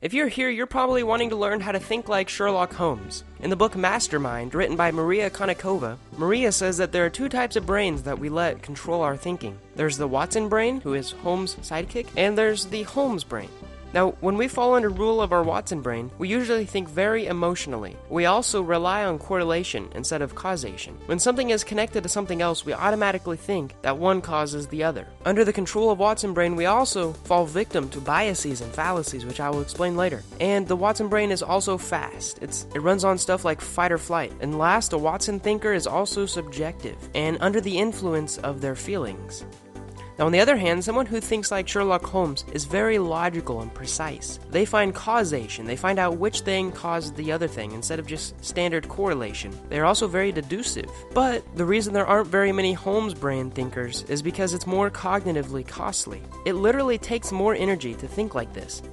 If you're here, you're probably wanting to learn how to think like Sherlock Holmes. In the book Mastermind, written by Maria Kannikova, Maria says that there are two types of brains that we let control our thinking. There's the Watson brain, who is Holmes' sidekick, and there's the Holmes brain. Now, when we fall under rule of our Watson brain, we usually think very emotionally. We also rely on correlation instead of causation. When something is connected to something else, we automatically think that one causes the other. Under the control of Watson brain, we also fall victim to biases and fallacies, which I will explain later. And the Watson brain is also fast. It runs on stuff like fight or flight. And last, a Watson thinker is also subjective and under the influence of their feelings. Now, on the other hand, someone who thinks like Sherlock Holmes is very logical and precise. They find causation. They find out which thing caused the other thing instead of just standard correlation. They are also very deductive. But the reason there aren't very many Holmes brain thinkers is because it's more cognitively costly. It literally takes more energy to think like this.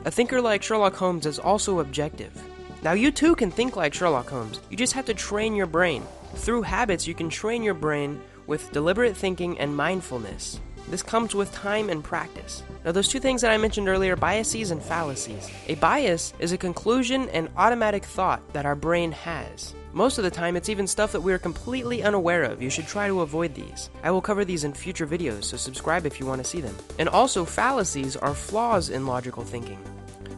A thinker like Sherlock Holmes is also objective. Now, you too can think like Sherlock Holmes. You just have to train your brain. Through habits, you can train your brain with deliberate thinking and mindfulness. This comes with time and practice. Now, those two things that I mentioned earlier, biases and fallacies. A bias is a conclusion and automatic thought that our brain has. Most of the time, it's even stuff that we are completely unaware of. You should try to avoid these. I will cover these in future videos, so subscribe if you want to see them. And also, fallacies are flaws in logical thinking.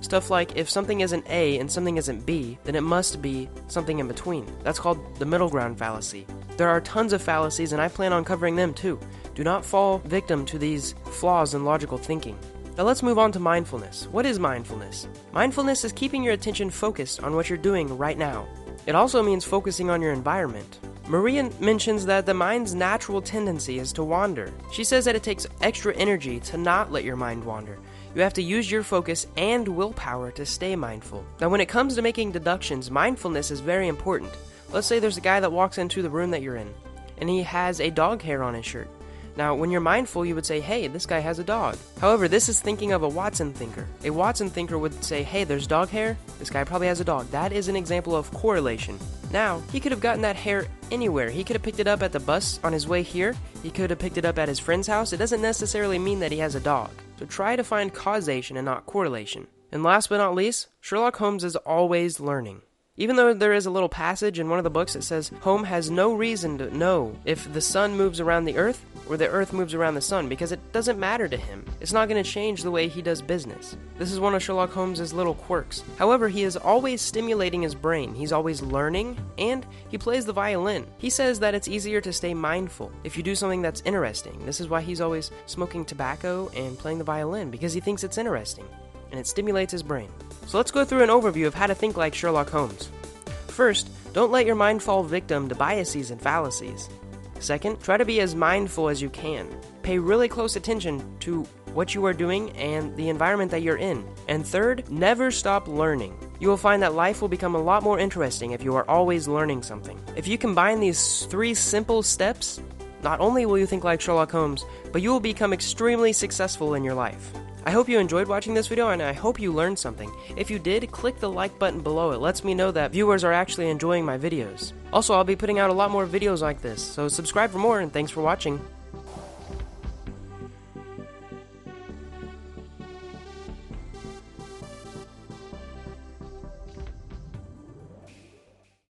Stuff like, if something isn't A and something isn't B, then it must be something in between. That's called the middle ground fallacy. There are tons of fallacies, and I plan on covering them too. Do not fall victim to these flaws in logical thinking. Now let's move on to mindfulness. What is mindfulness? Mindfulness is keeping your attention focused on what you're doing right now. It also means focusing on your environment. Maria mentions that the mind's natural tendency is to wander. She says that it takes extra energy to not let your mind wander. You have to use your focus and willpower to stay mindful. Now, when it comes to making deductions, mindfulness is very important. Let's say there's a guy that walks into the room that you're in, and he has a dog hair on his shirt. Now, when you're mindful, you would say, hey, this guy has a dog. However, this is thinking of a Watson thinker. A Watson thinker would say, hey, there's dog hair. This guy probably has a dog. That is an example of correlation. Now, he could have gotten that hair anywhere. He could have picked it up at the bus on his way here. He could have picked it up at his friend's house. It doesn't necessarily mean that he has a dog. So try to find causation and not correlation. And last but not least, Sherlock Holmes is always learning. Even though there is a little passage in one of the books that says Holmes has no reason to know if the sun moves around the earth or the earth moves around the sun because it doesn't matter to him. It's not going to change the way he does business. This is one of Sherlock Holmes' little quirks. However, he is always stimulating his brain. He's always learning, and he plays the violin. He says that it's easier to stay mindful if you do something that's interesting. This is why he's always smoking tobacco and playing the violin, because he thinks it's interesting, and it stimulates his brain. So let's go through an overview of how to think like Sherlock Holmes. First, don't let your mind fall victim to biases and fallacies. Second, try to be as mindful as you can. Pay really close attention to what you are doing and the environment that you're in. And third, never stop learning. You will find that life will become a lot more interesting if you are always learning something. If you combine these 3 simple steps, not only will you think like Sherlock Holmes, but you will become extremely successful in your life. I hope you enjoyed watching this video, and I hope you learned something. If you did, click the like button below. It lets me know that viewers are actually enjoying my videos. Also, I'll be putting out a lot more videos like this, so subscribe for more, and thanks for watching.